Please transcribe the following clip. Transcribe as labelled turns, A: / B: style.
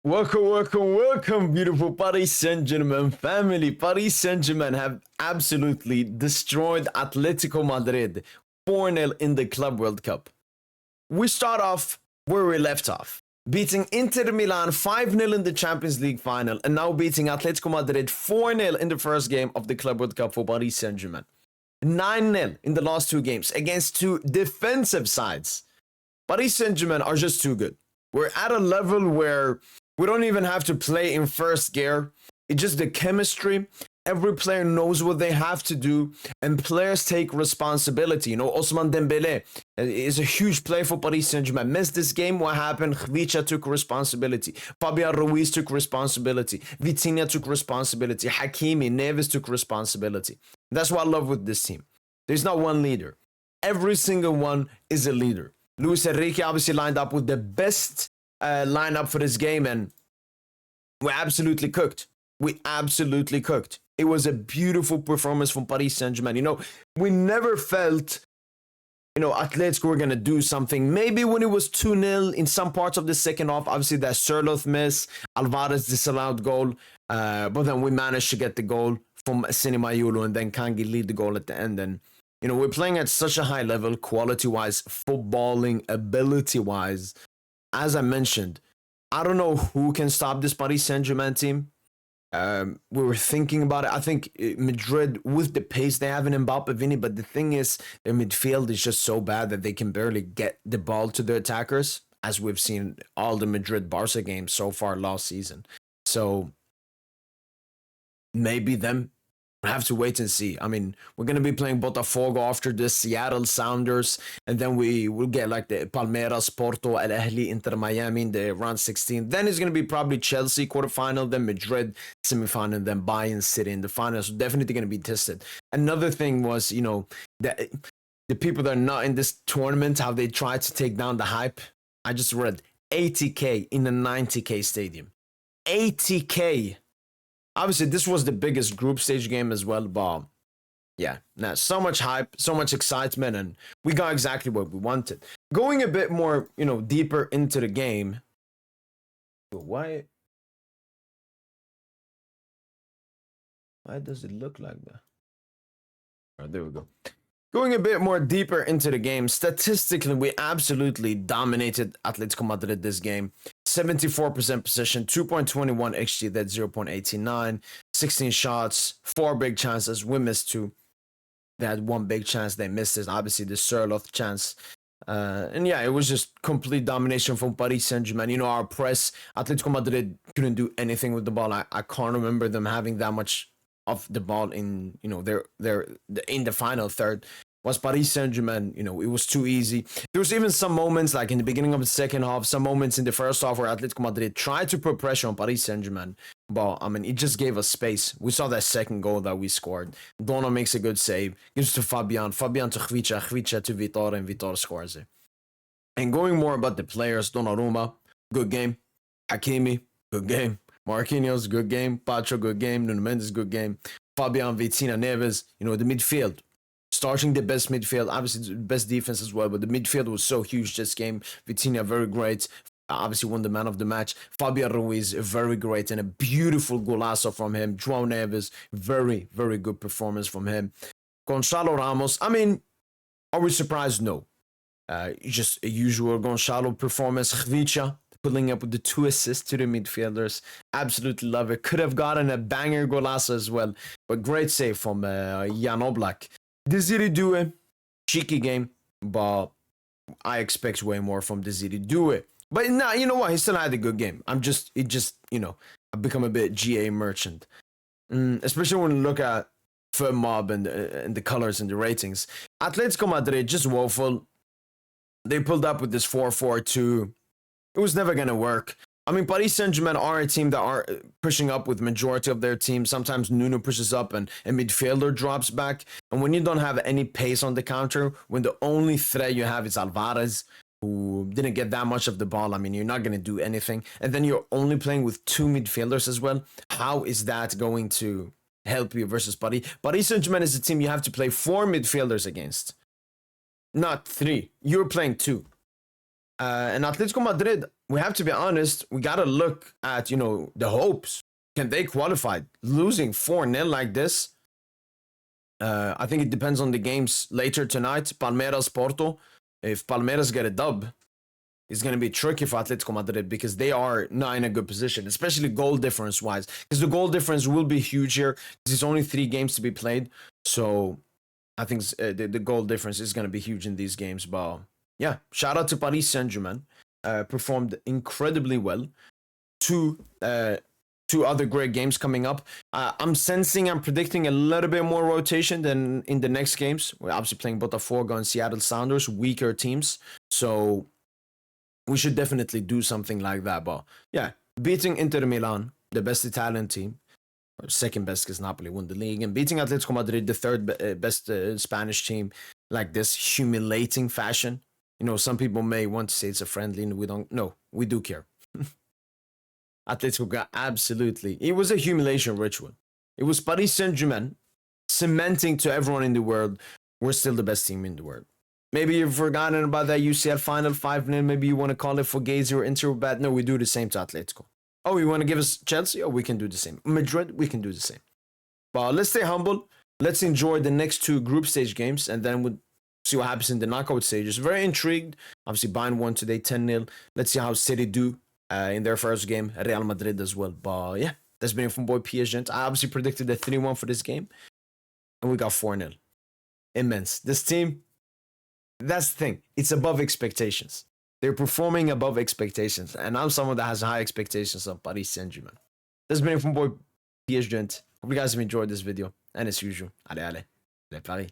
A: Welcome, beautiful Paris Saint Germain family. Paris Saint Germain have absolutely destroyed Atletico Madrid 4-0 in the Club World Cup. We start off where we left off, beating Inter Milan 5-0 in the Champions League final, and now beating Atletico Madrid 4-0 in the first game of the Club World Cup for Paris Saint Germain. 9-0 in the last two games against two defensive sides. Paris Saint Germain are just too good. We're at a level where we don't even have to play in first gear. It's just the chemistry. Every player knows what they have to do, and players take responsibility. You know, Ousmane Dembélé is a huge player for Paris Saint-Germain. Missed this game, what happened? Khvicha took responsibility. Fabian Ruiz took responsibility. Vitinha took responsibility. Hakimi, Neves took responsibility. That's what I love with this team. There's not one leader. Every single one is a leader. Luis Enrique obviously lined up with the best lineup for this game, and we absolutely cooked. It was a beautiful performance from Paris Saint-Germain. You know, we never felt, Atletico were going to do something. Maybe when it was 2-0 in some parts of the second half, obviously that Sørloth miss, Alvarez disallowed goal, but then we managed to get the goal from Sinimayulu, and then Kangi lead the goal at the end. And, we're playing at such a high level, quality-wise, footballing, ability-wise. As I mentioned, I don't know who can stop this Paris Saint-Germain team. We were thinking about it. I think Madrid, with the pace they have in Mbappe, Vini, but the thing is, their midfield is just so bad that they can barely get the ball to the attackers, as we've seen all the Madrid-Barca games so far last season. So maybe them. We'll have to wait and see. I mean, we're going to be playing Botafogo after the Seattle Sounders, and then we will get like the Palmeiras, Porto, Al Ahly, Inter Miami in the round 16. Then it's going to be probably Chelsea quarterfinal, then Madrid semifinal, and then Bayern City in the final. So definitely going to be tested. Another thing was, the people that are not in this tournament, how they tried to take down the hype. I just read 80K in a 90K stadium. 80K. Obviously, this was the biggest group stage game as well, but yeah, so much hype, so much excitement, and we got exactly what we wanted. Going a bit more, deeper into the game. Why does it look like that? Oh, there we go. Going a bit more deeper into the game, statistically, we absolutely dominated Atletico Madrid this game. 74% possession, 2.21 XG, that's 0.89, 16 shots, 4 big chances, we missed 2. They had 1 big chance, they missed it, obviously the Sørloth chance. And yeah, it was just complete domination from Paris Saint-Germain. Our press, Atletico Madrid couldn't do anything with the ball. I can't remember them having that much of the ball in, they're in the final third. Was Paris Saint-Germain, it was too easy. There was even some moments, like in the beginning of the second half, some moments in the first half where Atletico Madrid tried to put pressure on Paris Saint-Germain. But, it just gave us space. We saw that second goal that we scored. Donna makes a good save. Gives to Fabian. Fabian to Khvicha. Khvicha to Vitor, and Vitor scores it. And going more about the players, Donnarumma, good game. Hakimi, good game. Marquinhos, good game. Pacho, good game. Nuno Mendes, good game. Fabian, Vitinha, Neves, the midfield. Starting the best midfield, obviously the best defense as well, but the midfield was so huge this game. Vitinha, very great. Obviously won the man of the match. Fabian Ruiz, very great, and a beautiful golazo from him. João Neves, very, very good performance from him. Gonçalo Ramos, are we surprised? No. Just a usual Gonçalo performance. Khvicha, pulling up with the 2 assists to the midfielders. Absolutely love it. Could have gotten a banger golazo as well, but great save from Jan Oblak. Desiree Doué, cheeky game, but I expect way more from Desiree Doué. But nah, you know what? He still had a good game. I've become a bit GA merchant. Especially when you look at FUTMob and the colors and the ratings. Atletico Madrid, just woeful. They pulled up with this 4-4-2. It was never going to work. Paris Saint-Germain are a team that are pushing up with majority of their team. Sometimes Nuno pushes up and a midfielder drops back. And when you don't have any pace on the counter, when the only threat you have is Alvarez, who didn't get that much of the ball, you're not going to do anything. And then you're only playing with 2 midfielders as well. How is that going to help you versus Paris? Paris Saint-Germain is a team you have to play 4 midfielders against. Not 3. You're playing 2. And Atletico Madrid, we have to be honest. We got to look at, the hopes. Can they qualify? Losing 4-0 like this? I think it depends on the games later tonight. Palmeiras, Porto. If Palmeiras get a dub, it's going to be tricky for Atletico Madrid because they are not in a good position, especially goal difference wise. Because the goal difference will be huge here because it's only 3 games to be played. So I think the goal difference is going to be huge in these games. But yeah, shout out to Paris Saint Germain. Performed incredibly well. Two other great games coming up. I'm predicting a little bit more rotation than in the next games. We're obviously playing Botafogo and Seattle Sounders, weaker teams. So we should definitely do something like that. But yeah, beating Inter Milan, the best Italian team, or second best because Napoli won the league, and beating Atletico Madrid, the third best Spanish team, like this humiliating fashion. Some people may want to say it's a friendly, and we don't. No, we do care. Atletico got absolutely. It was a humiliation ritual. It was Paris Saint Germain cementing to everyone in the world, we're still the best team in the world. Maybe you've forgotten about that UCL final 5-0. Maybe you want to call it Fugazi or Inter bad. No, we do the same to Atletico. Oh, you want to give us Chelsea? Oh, we can do the same. Madrid, we can do the same. But let's stay humble. Let's enjoy the next 2 group stage games, and then we'll see what happens in the knockout stages. Very intrigued. Obviously, Bayern won today 10-0. Let's see how City do in their first game. Real Madrid as well. But yeah, that's been it from boy PSG. I obviously predicted a 3-1 for this game, and we got 4-0. Immense. This team, that's the thing. It's above expectations. They're performing above expectations. And I'm someone that has high expectations of Paris Saint Germain. This has been it from boy PSG. Hope you guys have enjoyed this video. And as usual, allez, Paris.